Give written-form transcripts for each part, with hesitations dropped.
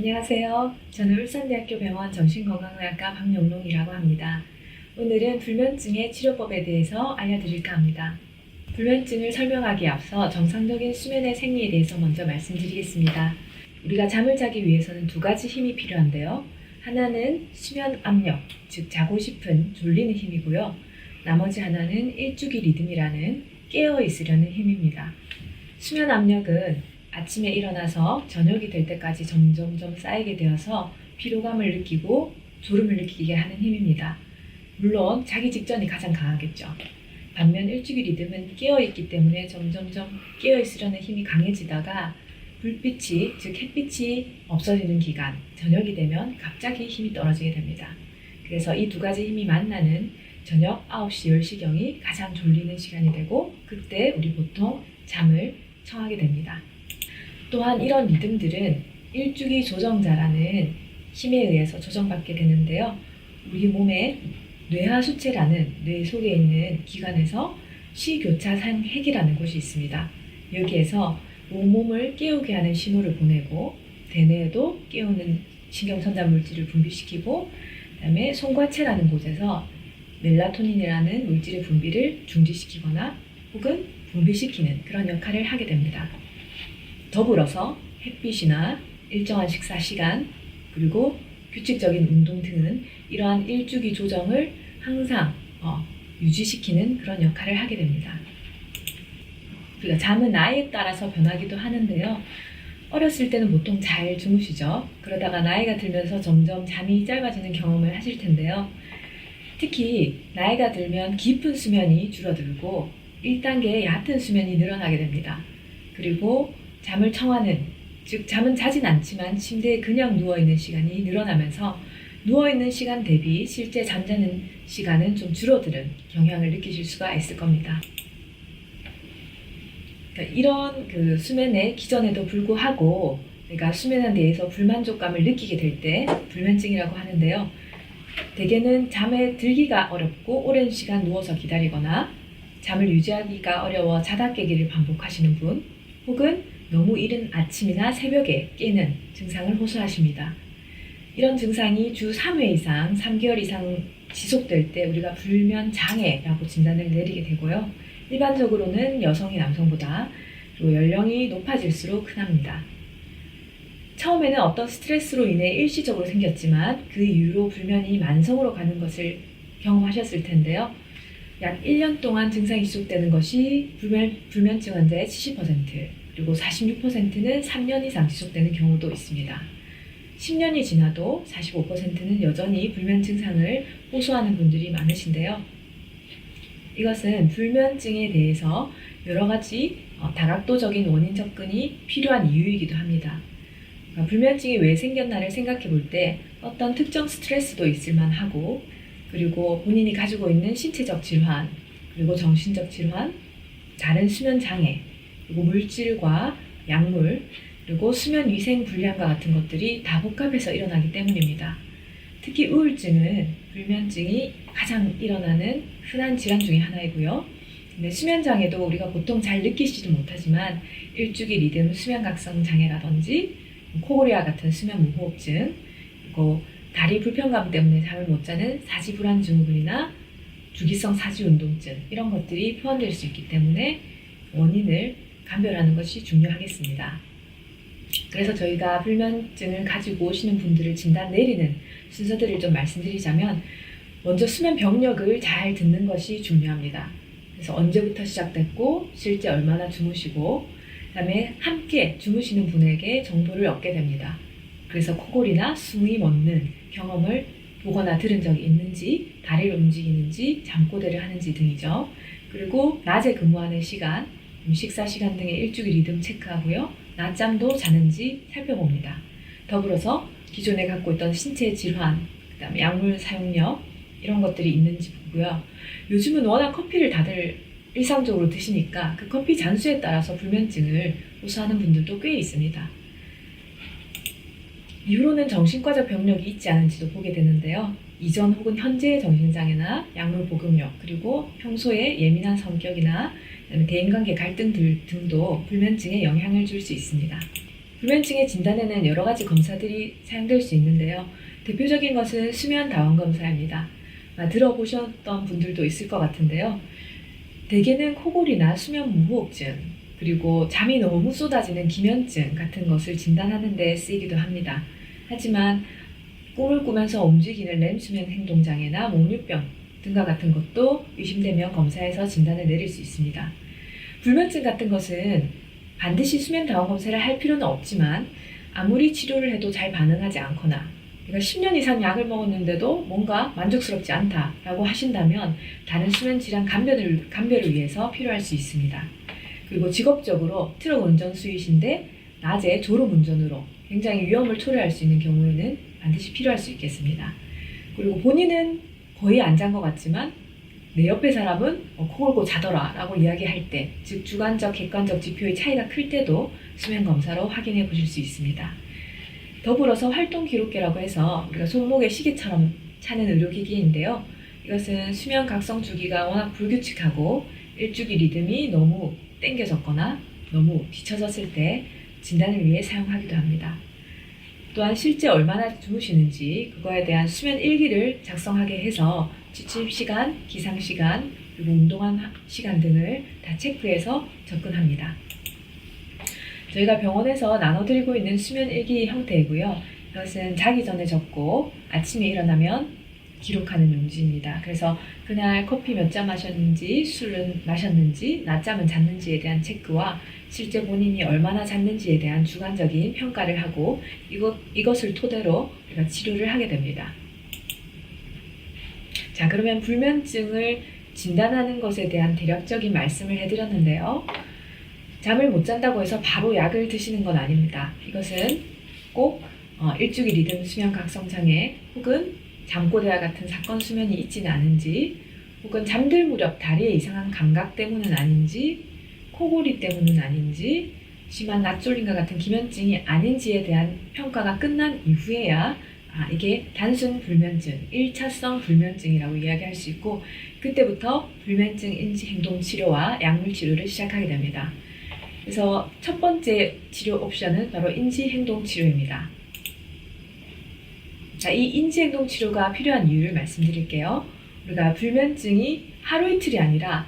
안녕하세요. 저는 울산대학교 병원 정신건강의학과 박영롱이라고 합니다. 오늘은 불면증의 치료법에 대해서 알려드릴까 합니다. 불면증을 설명하기에 앞서 정상적인 수면의 생리에 대해서 먼저 말씀드리겠습니다. 우리가 잠을 자기 위해서는 두 가지 힘이 필요한데요. 하나는 수면 압력, 즉 자고 싶은 졸리는 힘이고요. 나머지 하나는 일주기 리듬이라는 깨어 있으려는 힘입니다. 수면 압력은 아침에 일어나서 저녁이 될 때까지 점점점 쌓이게 되어서 피로감을 느끼고 졸음을 느끼게 하는 힘입니다. 물론 자기 직전이 가장 강하겠죠. 반면 일주기 리듬은 깨어있기 때문에 점점점 깨어있으려는 힘이 강해지다가 불빛이, 즉 햇빛이 없어지는 기간, 저녁이 되면 갑자기 힘이 떨어지게 됩니다. 그래서 이 두 가지 힘이 만나는 저녁 9시, 10시경이 가장 졸리는 시간이 되고 그때 우리 보통 잠을 청하게 됩니다. 또한 이런 리듬들은 일주기 조정자라는 힘에 의해서 조정받게 되는데요. 우리 몸의 뇌하수체라는 뇌 속에 있는 기관에서 시교차상핵이라는 곳이 있습니다. 여기에서 온몸을 깨우게 하는 신호를 보내고 대뇌에도 깨우는 신경전달 물질을 분비시키고 그다음에 송과체라는 곳에서 멜라토닌이라는 물질의 분비를 중지시키거나 혹은 분비시키는 그런 역할을 하게 됩니다. 더불어서 햇빛이나 일정한 식사 시간 그리고 규칙적인 운동 등은 이러한 일주기 조정을 항상 유지시키는 그런 역할을 하게 됩니다. 우리가 잠은 나이에 따라서 변하기도 하는데요. 어렸을 때는 보통 잘 주무시죠. 그러다가 나이가 들면서 점점 잠이 짧아지는 경험을 하실 텐데요. 특히 나이가 들면 깊은 수면이 줄어들고 1단계의 얕은 수면이 늘어나게 됩니다. 그리고 잠을 청하는, 즉 잠은 자진 않지만 침대에 그냥 누워있는 시간이 늘어나면서 누워있는 시간 대비 실제 잠자는 시간은 좀 줄어드는 경향을 느끼실 수가 있을 겁니다. 그러니까 이런 수면의 기전에도 불구하고 내가 수면에 대해서 불만족감을 느끼게 될 때 불면증이라고 하는데요. 대개는 잠에 들기가 어렵고 오랜 시간 누워서 기다리거나 잠을 유지하기가 어려워 자다 깨기를 반복하시는 분 혹은 너무 이른 아침이나 새벽에 깨는 증상을 호소하십니다. 이런 증상이 주 3회 이상, 3개월 이상 지속될 때 우리가 불면장애라고 진단을 내리게 되고요. 일반적으로는 여성이 남성보다 그리고 연령이 높아질수록 흔합니다. 처음에는 어떤 스트레스로 인해 일시적으로 생겼지만 그 이후로 불면이 만성으로 가는 것을 경험하셨을 텐데요. 약 1년 동안 증상이 지속되는 것이 불면증 환자의 70%, 그리고 46%는 3년 이상 지속되는 경우도 있습니다. 10년이 지나도 45%는 여전히 불면 증상을 호소하는 분들이 많으신데요. 이것은 불면증에 대해서 여러 가지 다각도적인 원인 접근이 필요한 이유이기도 합니다. 그러니까 불면증이 왜 생겼나를 생각해 볼 때 어떤 특정 스트레스도 있을 만하고 그리고 본인이 가지고 있는 신체적 질환, 그리고 정신적 질환, 다른 수면 장애, 그리고 물질과 약물, 그리고 수면 위생 불량과 같은 것들이 다 복합해서 일어나기 때문입니다. 특히 우울증은 불면증이 가장 일어나는 흔한 질환 중에 하나이고요. 근데 수면 장애도 우리가 보통 잘 느끼지도 못하지만 일주기 리듬 수면각성 장애라든지 코골이와 같은 수면 무호흡증, 그리고 다리 불편감 때문에 잠을 못 자는 사지불안 증후군이나 주기성 사지운동증 이런 것들이 포함될 수 있기 때문에 원인을 감별하는 것이 중요하겠습니다. 그래서 저희가 불면증을 가지고 오시는 분들을 진단 내리는 순서들을 좀 말씀드리자면 먼저 수면 병력을 잘 듣는 것이 중요합니다. 그래서 언제부터 시작됐고 실제 얼마나 주무시고 그다음에 함께 주무시는 분에게 정보를 얻게 됩니다. 그래서 코골이나 숨이 멎는 경험을 보거나 들은 적이 있는지, 다리를 움직이는지, 잠꼬대를 하는지 등이죠. 그리고 낮에 근무하는 시간, 식사 시간 등의 일주기 리듬 체크하고요. 낮잠도 자는지 살펴봅니다. 더불어서 기존에 갖고 있던 신체 질환, 그다음에 약물 사용력 이런 것들이 있는지 보고요. 요즘은 워낙 커피를 다들 일상적으로 드시니까 그 커피 잔수에 따라서 불면증을 호소하는 분들도 꽤 있습니다. 이후로는 정신과적 병력이 있지 않은지도 보게 되는데요. 이전 혹은 현재의 정신장애나 약물 복용력, 그리고 평소에 예민한 성격이나 대인관계 갈등 등도 불면증에 영향을 줄 수 있습니다. 불면증의 진단에는 여러 가지 검사들이 사용될 수 있는데요. 대표적인 것은 수면 다원 검사입니다. 들어보셨던 분들도 있을 것 같은데요. 대개는 코골이나 수면 무호흡증, 그리고 잠이 너무 쏟아지는 기면증 같은 것을 진단하는 데 쓰이기도 합니다. 하지만 꿈을 꾸면서 움직이는 렘 수면 행동장애나 목류병 등과 같은 것도 의심되면 검사해서 진단을 내릴 수 있습니다. 불면증 같은 것은 반드시 수면 다원 검사를 할 필요는 없지만 아무리 치료를 해도 잘 반응하지 않거나 10년 이상 약을 먹었는데도 뭔가 만족스럽지 않다라고 하신다면 다른 수면 질환 감별을 위해서 필요할 수 있습니다. 그리고 직업적으로 트럭 운전수이신데 낮에 졸음운전으로 굉장히 위험을 초래할 수 있는 경우에는 반드시 필요할 수 있겠습니다. 그리고 본인은 거의 안 잔 것 같지만 내 옆에 사람은 코 골고 자더라 라고 이야기할 때, 즉 주관적, 객관적 지표의 차이가 클 때도 수면 검사로 확인해 보실 수 있습니다. 더불어서 활동 기록계라고 해서 우리가 손목에 시계처럼 차는 의료기기인데요. 이것은 수면 각성 주기가 워낙 불규칙하고 일주기 리듬이 너무 땡겨졌거나 너무 뒤처졌을 때 진단을 위해 사용하기도 합니다. 또한 실제 얼마나 주무시는지 그거에 대한 수면 일기를 작성하게 해서 취침 시간, 기상 시간, 그리고 운동한 시간 등을 다 체크해서 접근합니다. 저희가 병원에서 나눠드리고 있는 수면 일기 형태이고요. 이것은 자기 전에 적고 아침에 일어나면 기록하는 용지입니다. 그래서 그날 커피 몇 잔 마셨는지, 술은 마셨는지, 낮잠은 잤는지에 대한 체크와 실제 본인이 얼마나 잤는지에 대한 주관적인 평가를 하고 이것을 토대로 우리가 치료를 하게 됩니다. 자, 그러면 불면증을 진단하는 것에 대한 대략적인 말씀을 해드렸는데요. 잠을 못 잔다고 해서 바로 약을 드시는 건 아닙니다. 이것은 꼭 일주기 리듬 수면 각성 장애 혹은 잠꼬대와 같은 사건 수면이 있지는 않은지, 혹은 잠들 무렵 다리에 이상한 감각 때문은 아닌지, 코골이 때문은 아닌지, 심한 낮졸림과 같은 기면증이 아닌지에 대한 평가가 끝난 이후에야 이게 단순 불면증, 1차성 불면증이라고 이야기할 수 있고, 그때부터 불면증 인지 행동 치료와 약물 치료를 시작하게 됩니다. 그래서 첫 번째 치료 옵션은 바로 인지 행동 치료입니다. 자, 이 인지 행동 치료가 필요한 이유를 말씀드릴게요. 우리가 불면증이 하루 이틀이 아니라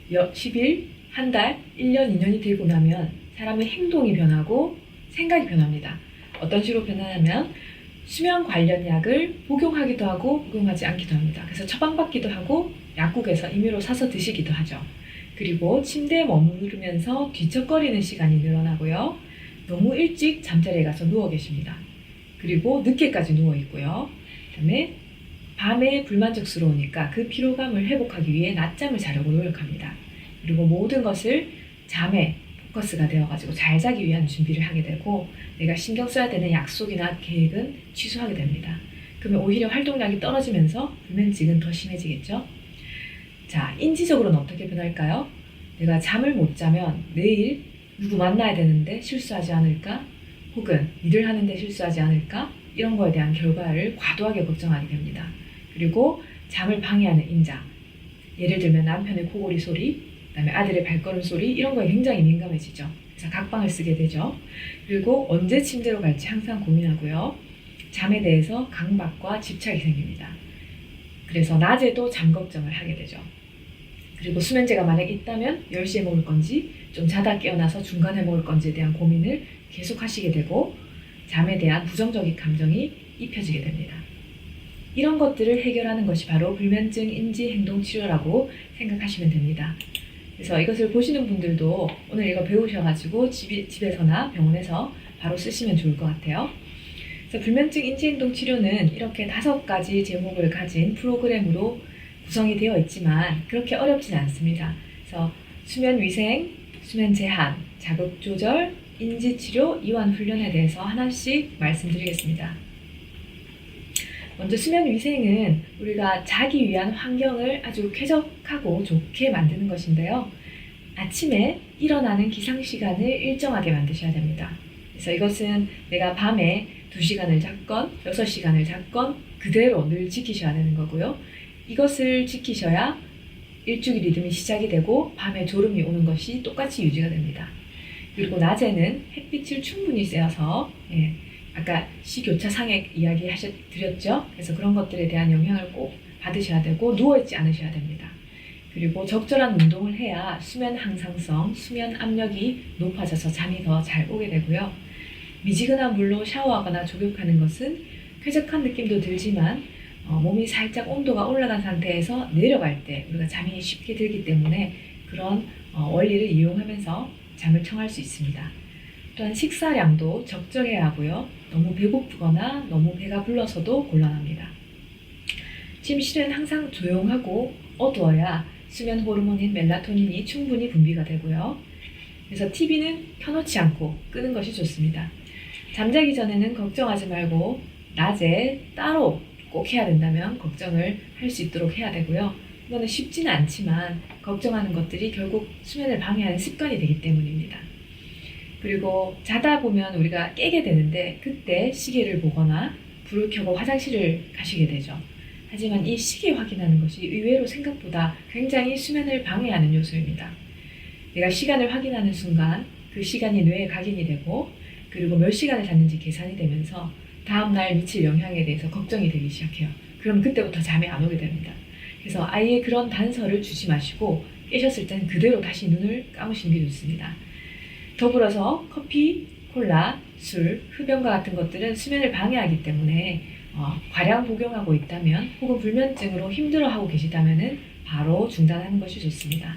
10일, 한 달, 1년, 2년이 되고 나면 사람의 행동이 변하고 생각이 변합니다. 어떤 식으로 변하냐면 수면 관련 약을 복용하기도 하고 복용하지 않기도 합니다. 그래서 처방받기도 하고 약국에서 임의로 사서 드시기도 하죠. 그리고 침대에 머무르면서 뒤척거리는 시간이 늘어나고요. 너무 일찍 잠자리에 가서 누워 계십니다. 그리고 늦게까지 누워 있고요. 그다음에 밤에 불만족스러우니까 그 피로감을 회복하기 위해 낮잠을 자려고 노력합니다. 그리고 모든 것을 잠에 포커스가 되어가지고 잘 자기 위한 준비를 하게 되고, 내가 신경 써야 되는 약속이나 계획은 취소하게 됩니다. 그러면 오히려 활동량이 떨어지면서 불면증은 더 심해지겠죠. 자, 인지적으로는 어떻게 변할까요? 내가 잠을 못 자면 내일 누구 만나야 되는데 실수하지 않을까? 혹은 일을 하는데 실수하지 않을까? 이런 거에 대한 결과를 과도하게 걱정하게 됩니다. 그리고 잠을 방해하는 인자, 예를 들면 남편의 코골이 소리, 그다음에 아들의 발걸음 소리, 이런 거에 굉장히 민감해지죠. 그래서 각방을 쓰게 되죠. 그리고 언제 침대로 갈지 항상 고민하고요. 잠에 대해서 강박과 집착이 생깁니다. 그래서 낮에도 잠 걱정을 하게 되죠. 그리고 수면제가 만약 있다면 10시에 먹을 건지, 좀 자다 깨어나서 중간에 먹을 건지에 대한 고민을 계속 하시게 되고, 잠에 대한 부정적인 감정이 입혀지게 됩니다. 이런 것들을 해결하는 것이 바로 불면증 인지 행동 치료라고 생각하시면 됩니다. 그래서 이것을 보시는 분들도 오늘 이거 배우셔가지고 집에서나 병원에서 바로 쓰시면 좋을 것 같아요. 그래서 불면증 인지 행동 치료는 이렇게 5가지 제목을 가진 프로그램으로 구성이 되어 있지만 그렇게 어렵진 않습니다. 그래서 수면 위생, 수면 제한, 자극 조절, 인지 치료, 이완 훈련에 대해서 하나씩 말씀드리겠습니다. 먼저 수면 위생은 우리가 자기 위한 환경을 아주 쾌적하고 좋게 만드는 것인데요. 아침에 일어나는 기상시간을 일정하게 만드셔야 됩니다. 그래서 이것은 내가 밤에 2시간을 잤건 6시간을 잤건 그대로 늘 지키셔야 되는 거고요. 이것을 지키셔야 일주기 리듬이 시작이 되고 밤에 졸음이 오는 것이 똑같이 유지가 됩니다. 그리고 낮에는 햇빛을 충분히 쐬어서 아까 식교차 상액 이야기 드렸죠. 그래서 그런 것들에 대한 영향을 꼭 받으셔야 되고 누워있지 않으셔야 됩니다. 그리고 적절한 운동을 해야 수면 항상성, 수면 압력이 높아져서 잠이 더 잘 오게 되고요. 미지근한 물로 샤워하거나 족욕하는 것은 쾌적한 느낌도 들지만 몸이 살짝 온도가 올라간 상태에서 내려갈 때 우리가 잠이 쉽게 들기 때문에 그런 원리를 이용하면서 잠을 청할 수 있습니다. 또한 식사량도 적절해야 하고요. 너무 배고프거나 너무 배가 불러서도 곤란합니다. 침실은 항상 조용하고 어두워야 수면 호르몬인 멜라토닌이 충분히 분비가 되고요. 그래서 TV는 켜놓지 않고 끄는 것이 좋습니다. 잠자기 전에는 걱정하지 말고 낮에 따로 꼭 해야 된다면 걱정을 할 수 있도록 해야 되고요. 이거는 쉽지는 않지만 걱정하는 것들이 결국 수면을 방해하는 습관이 되기 때문입니다. 그리고 자다 보면 우리가 깨게 되는데 그때 시계를 보거나 불을 켜고 화장실을 가시게 되죠. 하지만 이 시계 확인하는 것이 의외로 생각보다 굉장히 수면을 방해하는 요소입니다. 내가 시간을 확인하는 순간 그 시간이 뇌에 각인이 되고 그리고 몇 시간을 잤는지 계산이 되면서 다음날 미칠 영향에 대해서 걱정이 되기 시작해요. 그럼 그때부터 잠이 안 오게 됩니다. 그래서 아예 그런 단서를 주지 마시고 깨셨을 땐 그대로 다시 눈을 감으시는 게 좋습니다. 더불어서 커피, 콜라, 술, 흡연과 같은 것들은 수면을 방해하기 때문에 과량 복용하고 있다면 혹은 불면증으로 힘들어하고 계시다면 바로 중단하는 것이 좋습니다.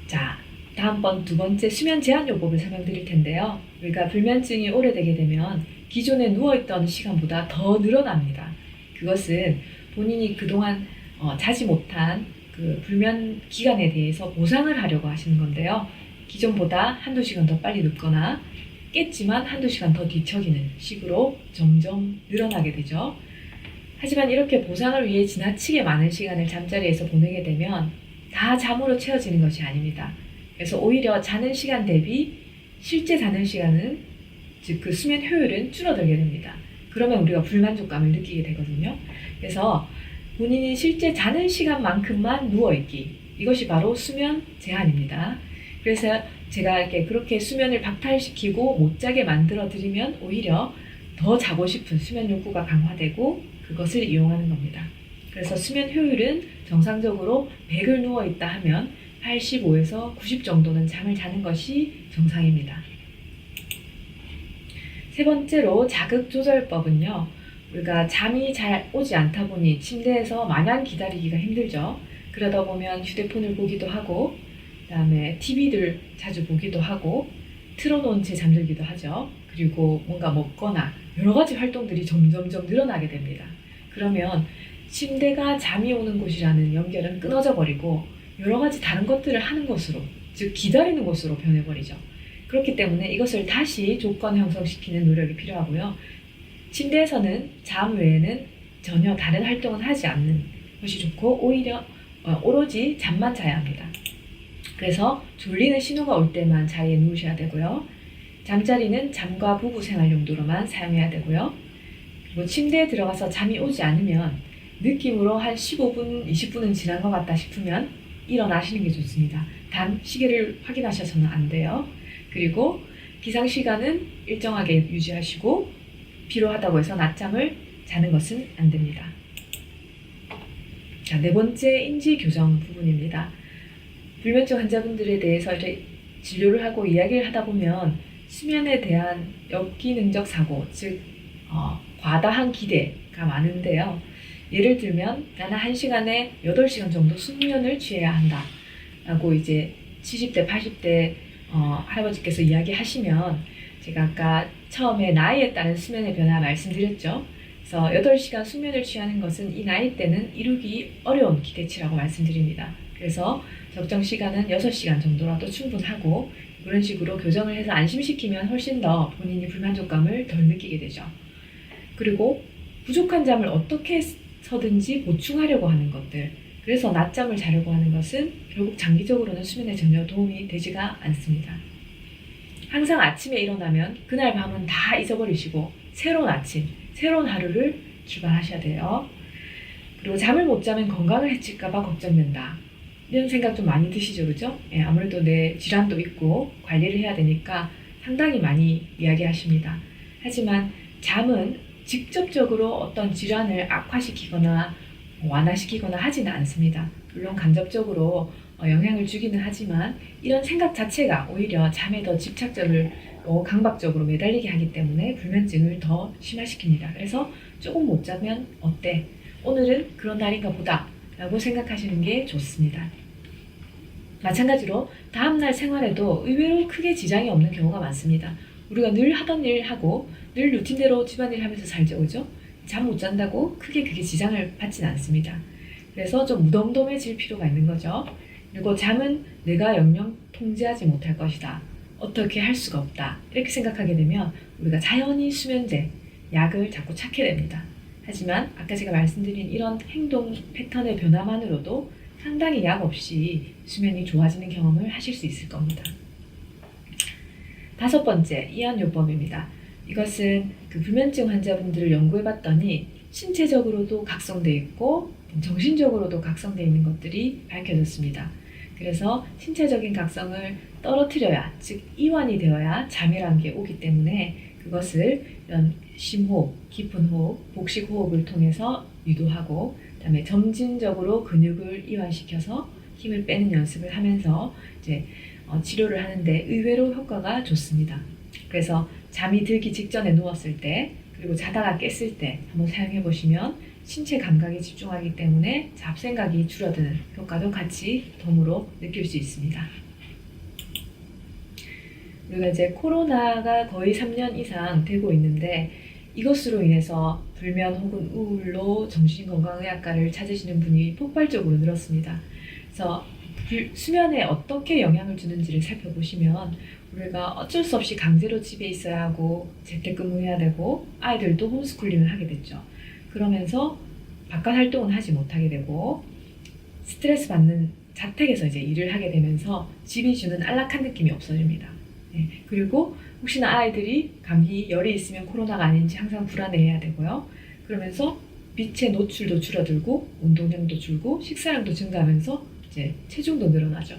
자, 다음번 두 번째 수면 제한 요법을 설명드릴 텐데요. 우리가 불면증이 오래되게 되면 기존에 누워있던 시간보다 더 늘어납니다. 그것은 본인이 그동안 자지 못한 그 불면 기간에 대해서 보상을 하려고 하시는 건데요. 기존보다 한두 시간 더 빨리 눕거나 깼지만 한두 시간 더 뒤척이는 식으로 점점 늘어나게 되죠. 하지만 이렇게 보상을 위해 지나치게 많은 시간을 잠자리에서 보내게 되면 다 잠으로 채워지는 것이 아닙니다. 그래서 오히려 자는 시간 대비 실제 자는 시간은 즉 그 수면 효율은 줄어들게 됩니다. 그러면 우리가 불만족감을 느끼게 되거든요. 그래서 본인이 실제 자는 시간만큼만 누워있기, 이것이 바로 수면 제한입니다. 그래서 제가 이렇게 그렇게 수면을 박탈시키고 못 자게 만들어 드리면 오히려 더 자고 싶은 수면 욕구가 강화되고 그것을 이용하는 겁니다. 그래서 수면 효율은 정상적으로 100을 누워있다 하면 85에서 90 정도는 잠을 자는 것이 정상입니다. 세 번째로 자극조절법은요. 우리가 잠이 잘 오지 않다 보니 침대에서 마냥 기다리기가 힘들죠. 그러다 보면 휴대폰을 보기도 하고 그 다음에 TV를 자주 보기도 하고 틀어놓은 채 잠들기도 하죠. 그리고 뭔가 먹거나 여러 가지 활동들이 점점점 늘어나게 됩니다. 그러면 침대가 잠이 오는 곳이라는 연결은 끊어져 버리고 여러 가지 다른 것들을 하는 것으로, 즉 기다리는 것으로 변해버리죠. 그렇기 때문에 이것을 다시 조건 형성시키는 노력이 필요하고요. 침대에서는 잠 외에는 전혀 다른 활동은 하지 않는 것이 좋고 오히려 오로지 잠만 자야 합니다. 그래서 졸리는 신호가 올 때만 자리에 누우셔야 되고요. 잠자리는 잠과 부부 생활 용도로만 사용해야 되고요. 그리고 침대에 들어가서 잠이 오지 않으면 느낌으로 한 15분, 20분은 지난 것 같다 싶으면 일어나시는 게 좋습니다. 단 시계를 확인하셔서는 안 돼요. 그리고 기상시간은 일정하게 유지하시고 필요하다고 해서 낮잠을 자는 것은 안 됩니다. 자, 네 번째 인지교정 부분입니다. 불면증 환자분들에 대해서 진료를 하고 이야기를 하다 보면 수면에 대한 역기능적 사고, 즉 과다한 기대가 많은데요. 예를 들면 나는 1시간에 8시간 정도 숙면을 취해야 한다 라고 이제 70대, 80대 할아버지께서 이야기하시면 제가 아까 처음에 나이에 따른 수면의 변화 말씀드렸죠. 그래서 8시간 숙면을 취하는 것은 이 나이 때는 이루기 어려운 기대치라고 말씀드립니다. 그래서 적정 시간은 6시간 정도라도 충분하고 그런 식으로 교정을 해서 안심시키면 훨씬 더 본인이 불만족감을 덜 느끼게 되죠. 그리고 부족한 잠을 어떻게 서든지 보충하려고 하는 것들, 그래서 낮잠을 자려고 하는 것은 결국 장기적으로는 수면에 전혀 도움이 되지가 않습니다. 항상 아침에 일어나면 그날 밤은 다 잊어버리시고 새로운 아침, 새로운 하루를 출발하셔야 돼요. 그리고 잠을 못 자면 건강을 해칠까 봐 걱정된다. 이런 생각 좀 많이 드시죠, 그죠? 예, 아무래도 내 질환도 있고 관리를 해야 되니까 상당히 많이 이야기하십니다. 하지만 잠은 직접적으로 어떤 질환을 악화시키거나 완화시키거나 하지는 않습니다. 물론 간접적으로 영향을 주기는 하지만 이런 생각 자체가 오히려 잠에 더 집착적을 강박적으로 매달리게 하기 때문에 불면증을 더 심화시킵니다. 그래서 조금 못 자면 어때? 오늘은 그런 날인가 보다 라고 생각하시는 게 좋습니다. 마찬가지로 다음날 생활에도 의외로 크게 지장이 없는 경우가 많습니다. 우리가 늘 하던 일 하고 늘 루틴대로 집안일 하면서 살죠, 그죠? 잠 못 잔다고 크게 그게 지장을 받지는 않습니다. 그래서 좀 무덤덤해질 필요가 있는 거죠. 그리고 잠은 내가 영영 통제하지 못할 것이다. 어떻게 할 수가 없다. 이렇게 생각하게 되면 우리가 자연히 수면제, 약을 자꾸 찾게 됩니다. 하지만 아까 제가 말씀드린 이런 행동 패턴의 변화만으로도 상당히 약 없이 수면이 좋아지는 경험을 하실 수 있을 겁니다. 5번째, 이완요법입니다. 이것은 그 불면증 환자분들을 연구해봤더니 신체적으로도 각성되어 있고 정신적으로도 각성되어 있는 것들이 밝혀졌습니다. 그래서 신체적인 각성을 떨어뜨려야, 즉 이완이 되어야 잠이라는 게 오기 때문에 그것을 이런 심호흡, 깊은 호흡, 복식 호흡을 통해서 유도하고, 그다음에 점진적으로 근육을 이완시켜서 힘을 빼는 연습을 하면서 이제 치료를 하는데 의외로 효과가 좋습니다. 그래서 잠이 들기 직전에 누웠을 때, 그리고 자다가 깼을 때 한번 사용해 보시면 신체 감각에 집중하기 때문에 잡생각이 줄어드는 효과도 같이 덤으로 느낄 수 있습니다. 우리가 이제 코로나가 거의 3년 이상 되고 있는데 이것으로 인해서 불면 혹은 우울로 정신건강의학과를 찾으시는 분이 폭발적으로 늘었습니다. 그래서 수면에 어떻게 영향을 주는지를 살펴보시면 우리가 어쩔 수 없이 강제로 집에 있어야 하고 재택근무해야 되고 아이들도 홈스쿨링을 하게 됐죠. 그러면서 바깥 활동은 하지 못하게 되고 스트레스 받는 자택에서 이제 일을 하게 되면서 집이 주는 안락한 느낌이 없어집니다. 네. 그리고 혹시나 아이들이 감기, 열이 있으면 코로나가 아닌지 항상 불안해해야 되고요. 그러면서 빛의 노출도 줄어들고 운동량도 줄고 식사량도 증가하면서 이제 체중도 늘어나죠.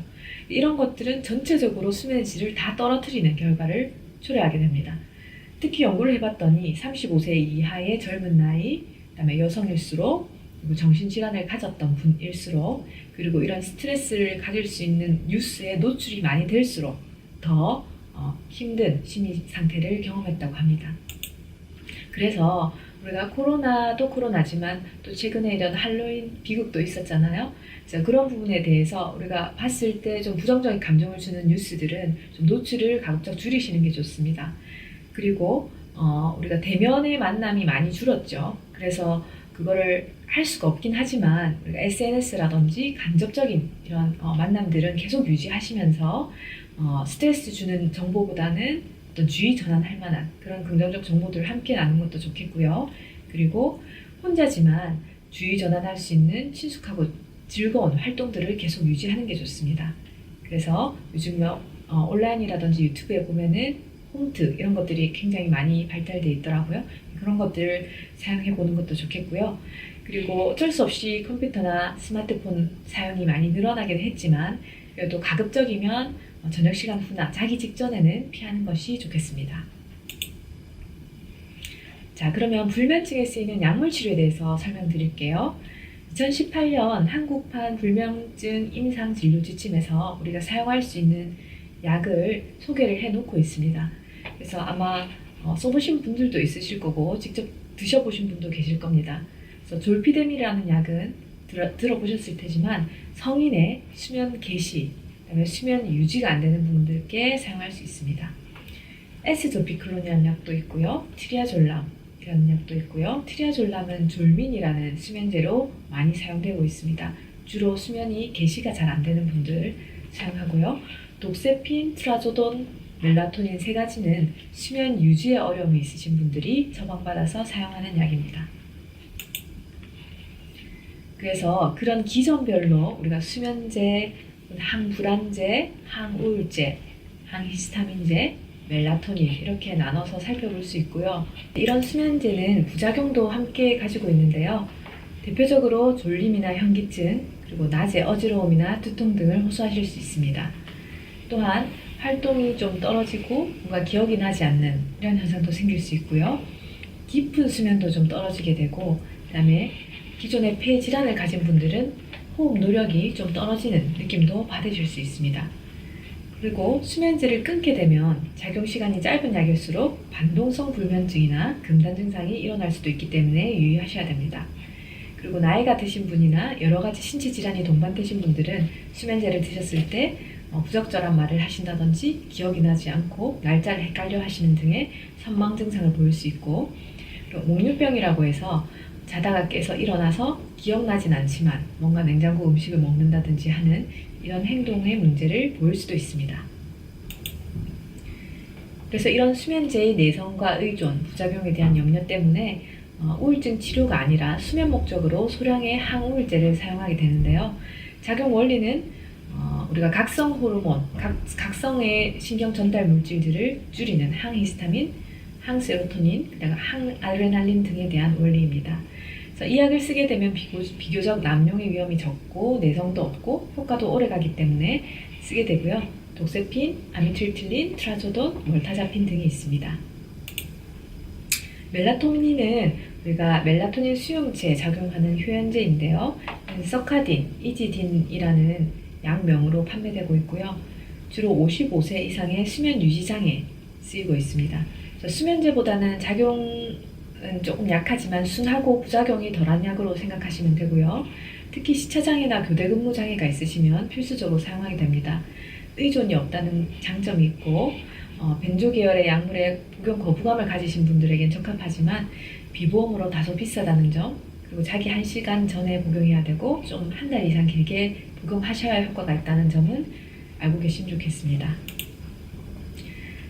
이런 것들은 전체적으로 수면의 질을 다 떨어뜨리는 결과를 초래하게 됩니다. 특히 연구를 해봤더니 35세 이하의 젊은 나이, 그다음에 여성일수록, 그리고 정신질환을 가졌던 분일수록, 그리고 이런 스트레스를 가질 수 있는 뉴스에 노출이 많이 될수록 더 힘든 심리 상태를 경험했다고 합니다. 그래서 우리가 코로나도 코로나지만 또 최근에 이런 할로윈 비극도 있었잖아요. 그래서 그런 부분에 대해서 우리가 봤을 때 좀 부정적인 감정을 주는 뉴스들은 좀 노출을 가급적 줄이시는 게 좋습니다. 그리고 우리가 대면의 만남이 많이 줄었죠. 그래서 그거를 할 수가 없긴 하지만 우리가 SNS라든지 간접적인 이런 만남들은 계속 유지하시면서 스트레스 주는 정보보다는 어떤 주의 전환할 만한 그런 긍정적 정보들을 함께 나누는 것도 좋겠고요. 그리고 혼자지만 주의 전환할 수 있는 친숙하고 즐거운 활동들을 계속 유지하는 게 좋습니다. 그래서 요즘 온라인이라든지 유튜브에 보면은 홈트 이런 것들이 굉장히 많이 발달되어 있더라고요. 그런 것들을 사용해 보는 것도 좋겠고요. 그리고 어쩔 수 없이 컴퓨터나 스마트폰 사용이 많이 늘어나긴 했지만 그래도 가급적이면 저녁 시간 후나 자기 직전에는 피하는 것이 좋겠습니다. 자, 그러면 불면증에 쓰이는 약물 치료에 대해서 설명드릴게요. 2018년 한국판 불면증 임상 진료 지침에서 우리가 사용할 수 있는 약을 소개를 해놓고 있습니다. 그래서 아마 써보신 분들도 있으실 거고 직접 드셔보신 분도 계실 겁니다. 그래서 졸피뎀이라는 약은 들어보셨을 테지만 성인의 수면 개시, 그다음에 수면 유지가 안 되는 분들께 사용할 수 있습니다. 에스도피클론이라는 약도 있고요. 트리아졸람이라는 약도 있고요. 트리아졸람은 졸민이라는 수면제로 많이 사용되고 있습니다. 주로 수면이 개시가 잘 안 되는 분들 사용하고요. 독세핀, 트라조돈, 멜라토닌 3가지는 수면 유지에 어려움이 있으신 분들이 처방받아서 사용하는 약입니다. 그래서 그런 기전별로 우리가 수면제, 항불안제, 항우울제, 항히스타민제, 멜라토닌 이렇게 나눠서 살펴볼 수 있고요. 이런 수면제는 부작용도 함께 가지고 있는데요. 대표적으로 졸림이나 현기증, 그리고 낮에 어지러움이나 두통 등을 호소하실 수 있습니다. 또한 활동이 좀 떨어지고 뭔가 기억이 나지 않는 이런 현상도 생길 수 있고요. 깊은 수면도 좀 떨어지게 되고, 그 다음에 기존의 폐 질환을 가진 분들은 호흡 노력이 좀 떨어지는 느낌도 받으실 수 있습니다. 그리고 수면제를 끊게 되면 작용 시간이 짧은 약일수록 반동성 불면증이나 금단 증상이 일어날 수도 있기 때문에 유의하셔야 됩니다. 그리고 나이가 드신 분이나 여러 가지 신체 질환이 동반되신 분들은 수면제를 드셨을 때 부적절한 말을 하신다든지 기억이 나지 않고 날짜를 헷갈려 하시는 등의 선망 증상을 보일 수 있고, 그리고 목류병이라고 해서 자다가 깨서 일어나서 기억나진 않지만 뭔가 냉장고 음식을 먹는다든지 하는 이런 행동의 문제를 보일 수도 있습니다. 그래서 이런 수면제의 내성과 의존, 부작용에 대한 염려 때문에 우울증 치료가 아니라 수면 목적으로 소량의 항우울제를 사용하게 되는데요. 작용 원리는 우리가 각성 호르몬, 각성의 신경 전달 물질들을 줄이는 항히스타민, 항세로토닌, 그다음에 항아드레날린 등에 대한 원리입니다. 그래서 이 약을 쓰게 되면 비교적 남용의 위험이 적고 내성도 없고 효과도 오래가기 때문에 쓰게 되고요. 독세핀, 아미트릴틸린, 트라조돈, 몰타자핀 등이 있습니다. 멜라토닌은 우리가 멜라토닌 수용체에 작용하는 효연제인데요. 서카딘, 이지딘이라는 약명으로 판매되고 있고요. 주로 55세 이상의 수면 유지장애 쓰이고 있습니다. 수면제보다는 작용은 조금 약하지만 순하고 부작용이 덜한 약으로 생각하시면 되고요. 특히 시차장애나 교대근무 장애가 있으시면 필수적으로 사용하게 됩니다. 의존이 없다는 장점이 있고 벤조 계열의 약물에 복용 거부감을 가지신 분들에겐 적합하지만 비보험으로 다소 비싸다는 점, 그리고 자기 1시간 전에 복용해야 되고 좀 한 달 이상 길게 복용하셔야 효과가 있다는 점은 알고 계시면 좋겠습니다.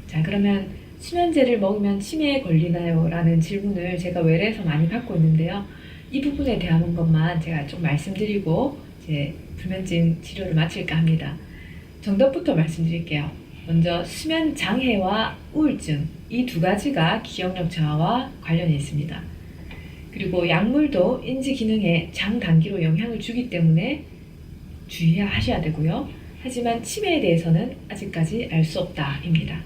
자, 그러면 수면제를 먹으면 치매에 걸리나요? 라는 질문을 제가 외래에서 많이 받고 있는데요. 이 부분에 대한 것만 제가 좀 말씀드리고 이제 불면증 치료를 마칠까 합니다. 정답부터 말씀드릴게요. 먼저 수면 장애와 우울증, 이 두 가지가 기억력 저하와 관련이 있습니다. 그리고 약물도 인지 기능에 장단기로 영향을 주기 때문에 주의하셔야 되고요. 하지만 치매에 대해서는 아직까지 알 수 없다입니다.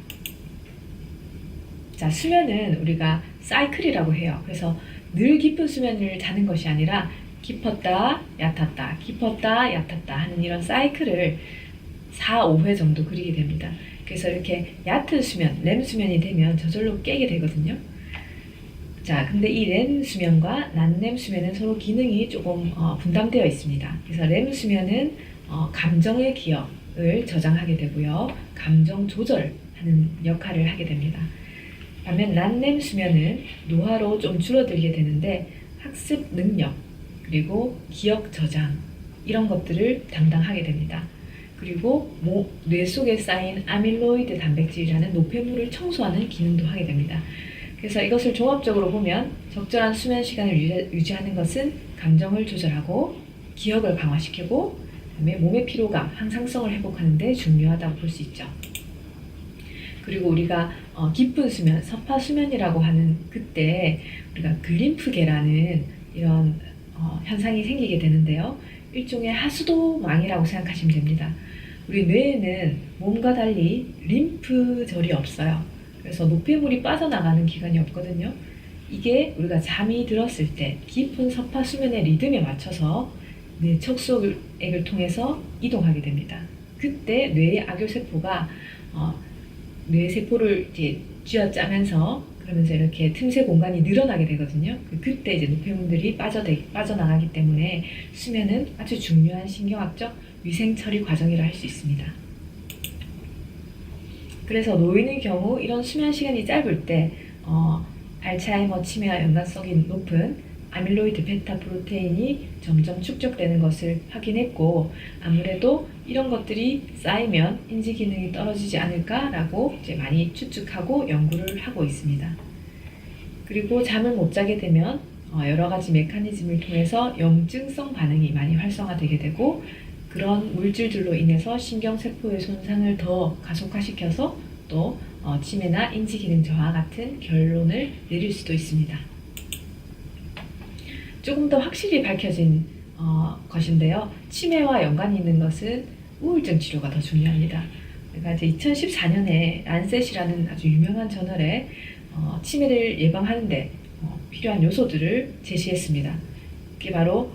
자, 수면은 우리가 사이클이라고 해요. 그래서 늘 깊은 수면을 자는 것이 아니라 깊었다, 얕았다, 깊었다, 얕았다 하는 이런 사이클을 4, 5회 정도 그리게 됩니다. 그래서 이렇게 얕은 수면, 렘 수면이 되면 저절로 깨게 되거든요. 자, 근데 이 렘 수면과 난렘 수면은 서로 기능이 조금 분담되어 있습니다. 그래서 렘 수면은 감정의 기억을 저장하게 되고요. 감정 조절하는 역할을 하게 됩니다. 반면 난렘 수면은 노화로 좀 줄어들게 되는데 학습 능력, 그리고 기억 저장 이런 것들을 담당하게 됩니다. 그리고 뇌 속에 쌓인 아밀로이드 단백질이라는 노폐물을 청소하는 기능도 하게 됩니다. 그래서 이것을 종합적으로 보면 적절한 수면 시간을 유지하는 것은 감정을 조절하고 기억을 강화시키고 그다음에 몸의 피로감, 항상성을 회복하는 데 중요하다고 볼 수 있죠. 그리고 우리가 깊은 수면, 서파 수면이라고 하는 그때 우리가 글림프계라는 이런 현상이 생기게 되는데요. 일종의 하수도망이라고 생각하시면 됩니다. 우리 뇌에는 몸과 달리 림프절이 없어요. 그래서 노폐물이 빠져나가는 기관이 없거든요. 이게 우리가 잠이 들었을 때 깊은 서파 수면의 리듬에 맞춰서 뇌 척수액을 통해서 이동하게 됩니다. 그때 뇌의 악교세포가 뇌세포를 이제 쥐어짜면서 그러면서 이렇게 틈새 공간이 늘어나게 되거든요. 그때 이제 노폐물들이 빠져나가기 때문에 수면은 아주 중요한 신경학적 위생 처리 과정이라 할 수 있습니다. 그래서 노인의 경우 이런 수면 시간이 짧을 때 알츠하이머 치매와 연관성이 높은 아밀로이드 베타 프로테인이 점점 축적되는 것을 확인했고, 아무래도 이런 것들이 쌓이면 인지 기능이 떨어지지 않을까라고 이제 많이 추측하고 연구를 하고 있습니다. 그리고 잠을 못 자게 되면 여러 가지 메커니즘을 통해서 염증성 반응이 많이 활성화되게 되고, 그런 물질들로 인해서 신경세포의 손상을 더 가속화시켜서 또 치매나 인지기능 저하 같은 결론을 내릴 수도 있습니다. 조금 더 확실히 밝혀진 것인데요. 치매와 연관이 있는 것은 우울증 치료가 더 중요합니다. 그러니까 이제 2014년에 란셋이라는 아주 유명한 저널에 치매를 예방하는데 필요한 요소들을 제시했습니다. 그게 바로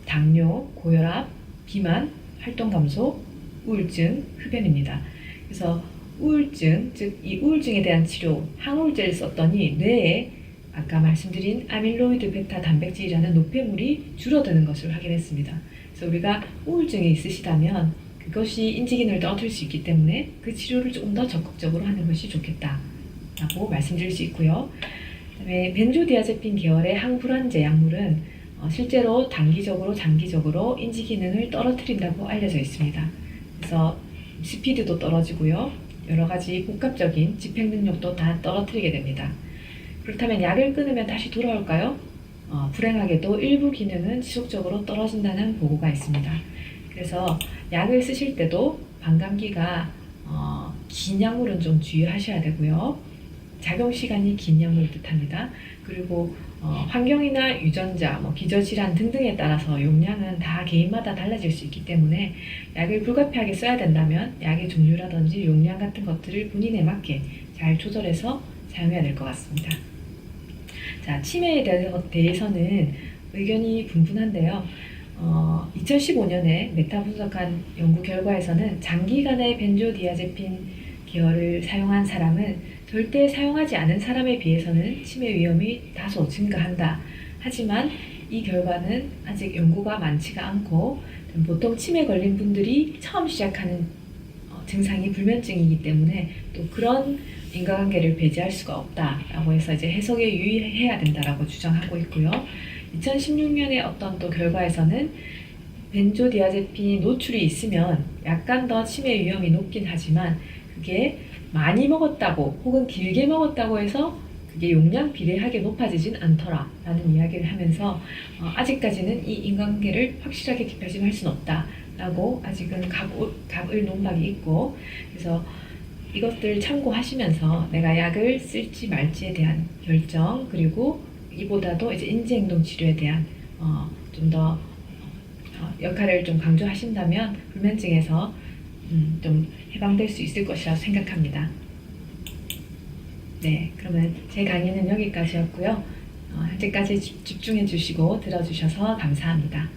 당뇨, 고혈압, 비만, 활동 감소, 우울증, 흡연입니다. 그래서 우울증, 즉 이 우울증에 대한 치료, 항우울제를 썼더니 뇌에 아까 말씀드린 아밀로이드 베타 단백질이라는 노폐물이 줄어드는 것을 확인했습니다. 그래서 우리가 우울증이 있으시다면 그것이 인지기능을 떨어뜨릴 수 있기 때문에 그 치료를 조금 더 적극적으로 하는 것이 좋겠다라고 말씀드릴 수 있고요. 그다음에 벤조디아제핀 계열의 항불안제 약물은 실제로 단기적으로 장기적으로 인지기능을 떨어뜨린다고 알려져 있습니다. 그래서 스피드도 떨어지고요. 여러 가지 복합적인 집행 능력도 다 떨어뜨리게 됩니다. 그렇다면 약을 끊으면 다시 돌아올까요? 불행하게도 일부 기능은 지속적으로 떨어진다는 보고가 있습니다. 그래서 약을 쓰실 때도 반감기가 긴 약물은 좀 주의하셔야 되고요. 작용 시간이 긴 약물을 뜻합니다. 그리고 환경이나 유전자, 기저질환 등등에 따라서 용량은 다 개인마다 달라질 수 있기 때문에 약을 불가피하게 써야 된다면 약의 종류라든지 용량 같은 것들을 본인에 맞게 잘 조절해서 사용해야 될 것 같습니다. 자, 치매에 대해서는 의견이 분분한데요. 2015년에 메타 분석한 연구 결과에서는 장기간의 벤조디아제핀 계열을 사용한 사람은 절대 사용하지 않은 사람에 비해서는 치매 위험이 다소 증가한다. 하지만 이 결과는 아직 연구가 많지가 않고 보통 치매 걸린 분들이 처음 시작하는 증상이 불면증이기 때문에 또 그런 인과관계를 배제할 수가 없다라고 해서 이제 해석에 유의해야 된다라고 주장하고 있고요. 2016년에 어떤 또 결과에서는 벤조디아제핀이 노출이 있으면 약간 더 치매 위험이 높긴 하지만 그게 많이 먹었다고 혹은 길게 먹었다고 해서 그게 용량 비례하게 높아지진 않더라라는 이야기를 하면서 아직까지는 이 인과관계를 확실하게 뒷받침할 수는 없다라고 아직은 갑을 논박이 있고 그래서 이것들 참고하시면서 내가 약을 쓸지 말지에 대한 결정 그리고 이보다도 이제 인지행동 치료에 대한 좀 더 역할을 좀 강조하신다면 불면증에서 좀 해방될 수 있을 것이라고 생각합니다. 네, 그러면 제 강의는 여기까지였고요. 현재까지 집중해 주시고 들어주셔서 감사합니다.